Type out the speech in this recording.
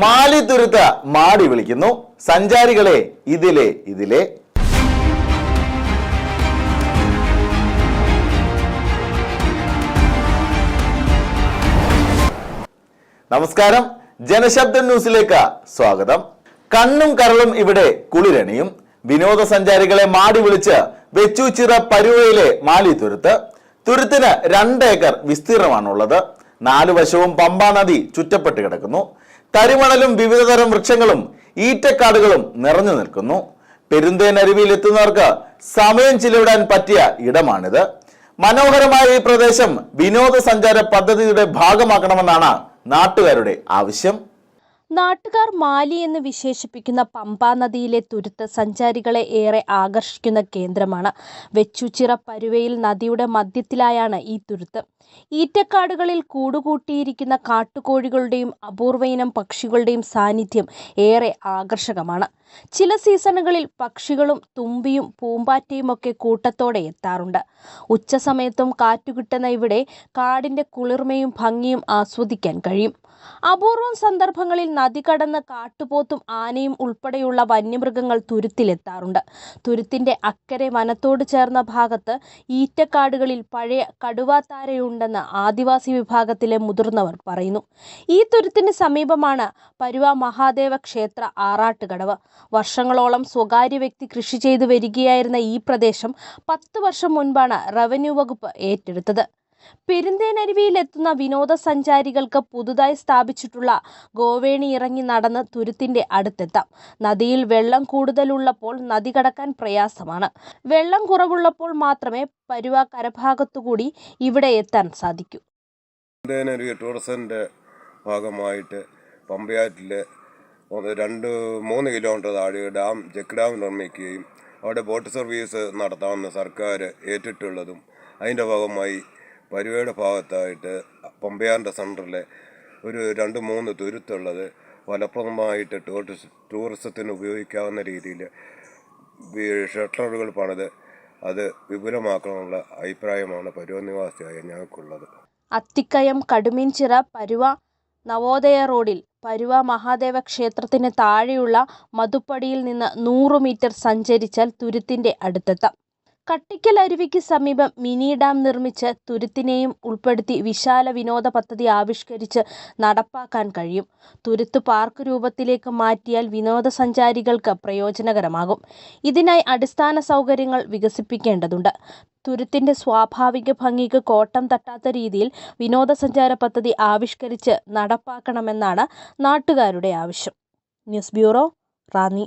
മാലിത്തുരുത്ത് മാടി വിളിക്കുന്നു സഞ്ചാരികളെ ഇതിലെ. നമസ്കാരം, ജനശബ്ദം ന്യൂസിലേക്ക് സ്വാഗതം. കണ്ണും കരളും ഇവിടെ കുളിരണിയും. വിനോദസഞ്ചാരികളെ മാടി വിളിച്ച് വെച്ചൂച്ചിറ പരുവയിലെ മാലിത്തുരുത്ത്. തുരുത്തിന് 2 ഏക്കർ വിസ്തീർണമാണുള്ളത്. 4 വശവും പമ്പാ നദി ചുറ്റപ്പെട്ട് കിടക്കുന്നു. തരിമണലും വിവിധതരം വൃക്ഷങ്ങളും ഈറ്റക്കാടുകളും നിറഞ്ഞു നിൽക്കുന്നു. പെരുന്തേനരുവിയിൽ എത്തുന്നവർക്ക് സമയം ചിലവിടാൻ പറ്റിയ ഇടമാണിത്. മനോഹരമായ ഈ പ്രദേശം വിനോദസഞ്ചാര പദ്ധതിയുടെ ഭാഗമാക്കണമെന്നാണ് നാട്ടുകാരുടെ ആവശ്യം. നാട്ടുകാർ മാലി എന്ന് വിശേഷിപ്പിക്കുന്ന പമ്പാ നദിയിലെ തുരുത്ത് സഞ്ചാരികളെ ഏറെ ആകർഷിക്കുന്ന കേന്ദ്രമാണ്. വെച്ചൂച്ചിറ പരുവയിൽ നദിയുടെ മധ്യത്തിലായാണ് ഈ തുരുത്ത്. ഈറ്റക്കാടുകളിൽ കൂടുകൂട്ടിയിരിക്കുന്ന കാട്ടുകോഴികളുടെയും അപൂർവ ഇനം പക്ഷികളുടെയും സാന്നിധ്യം ഏറെ ആകർഷകമാണ്. ചില സീസണുകളിൽ പക്ഷികളും തുമ്പിയും പൂമ്പാറ്റയും ഒക്കെ കൂട്ടത്തോടെ എത്താറുണ്ട്. ഉച്ചസമയത്തും കാറ്റുകിട്ടുന്ന ഇവിടെ കാടിന്റെ കുളിർമയും ഭംഗിയും ആസ്വദിക്കാൻ കഴിയും. അപൂർവം സന്ദർഭങ്ങളിൽ നദി കടന്ന് കാട്ടുപോത്തും ആനയും ഉൾപ്പെടെയുള്ള വന്യമൃഗങ്ങൾ തുരുത്തിലെത്താറുണ്ട്. തുരുത്തിന്റെ അക്കരെ വനത്തോട് ചേർന്ന ഭാഗത്ത് ഈറ്റക്കാടുകളിൽ പഴയ കടുവാത്താരയുണ്ടെന്ന് ആദിവാസി വിഭാഗത്തിലെ മുതിർന്നവർ പറയുന്നു. ഈ തുരുത്തിന് സമീപമാണ് പരുവ മഹാദേവ ക്ഷേത്ര ആറാട്ടുകടവ്. വർഷങ്ങളോളം സ്വകാര്യ വ്യക്തി കൃഷി ചെയ്തു വരികയായിരുന്ന ഈ പ്രദേശം 10 വർഷം മുൻപാണ് റവന്യൂ വകുപ്പ് ഏറ്റെടുത്തത്. പെരുന്തേനരുവിയിൽ എത്തുന്ന വിനോദസഞ്ചാരികൾക്ക് പുതുതായി സ്ഥാപിച്ചിട്ടുള്ള ഗോവേണി ഇറങ്ങി നടന്ന് തുരുത്തിന്റെ അടുത്തെത്താം. നദിയിൽ വെള്ളം കൂടുതലുള്ളപ്പോൾ നദി കടക്കാൻ പ്രയാസമാണ്. വെള്ളം കുറവുള്ളപ്പോൾ മാത്രമേ പരുവ കരഭാഗത്തുകൂടി ഇവിടെ എത്താൻ സാധിക്കൂ. പെരുന്തേനരുവി ടൂറിസത്തിന്റെ ഭാഗമായിട്ട് പമ്പയാറ്റിലെ 2-3 കിലോമീറ്റർ താഴെ ചെക്ക് ഡാം നിർമ്മിക്കുകയും അവിടെ ബോട്ട് സർവീസ് നടത്താമെന്ന് സർക്കാർ ഏറ്റിട്ടുള്ളതും അതിൻ്റെ ഭാഗമായി പരുവയുടെ ഭാഗത്തായിട്ട് പമ്പയാറിൻ്റെ സെൻറ്ററിലെ ഒരു 2-3 തുരുത്തുള്ളത് ഫലപ്രദമായിട്ട് ടൂറിസത്തിന് ഉപയോഗിക്കാവുന്ന രീതിയിൽ ഷട്ടറുകൾ പണിത് അത് വിപുലമാക്കണമെന്നുള്ള അഭിപ്രായമാണ് പരുവ നിവാസിയായ ഞങ്ങൾക്കുള്ളത്. അത്തിക്കയം കടുമീൻചിറ പരുവ നവോദയ റോഡിൽ പരുവ മഹാദേവ ക്ഷേത്രത്തിന് താഴെയുള്ള മധുപ്പടിയിൽ നിന്ന് 100 മീറ്റർ സഞ്ചരിച്ചാൽ തുരുത്തിന്റെ അടുത്തെത്താം. കട്ടിക്കൽ അരുവിക്ക് സമീപം മിനി ഡാം നിർമ്മിച്ച് തുരുത്തിനെയും ഉൾപ്പെടുത്തി വിശാല വിനോദ പദ്ധതി ആവിഷ്കരിച്ച് നടപ്പാക്കാൻ കഴിയും. തുരുത്ത് പാർക്ക് രൂപത്തിലേക്ക് മാറ്റിയാൽ വിനോദസഞ്ചാരികൾക്ക് പ്രയോജനകരമാകും. ഇതിനായി അടിസ്ഥാന സൗകര്യങ്ങൾ വികസിപ്പിക്കേണ്ടതുണ്ട്. തുരുത്തിന്റെ സ്വാഭാവിക ഭംഗിക്ക് കോട്ടം തട്ടാത്ത രീതിയിൽ വിനോദസഞ്ചാര പദ്ധതി ആവിഷ്കരിച്ച് നടപ്പാക്കണമെന്നാണ് നാട്ടുകാരുടെ ആവശ്യം. News bureau, Ranni.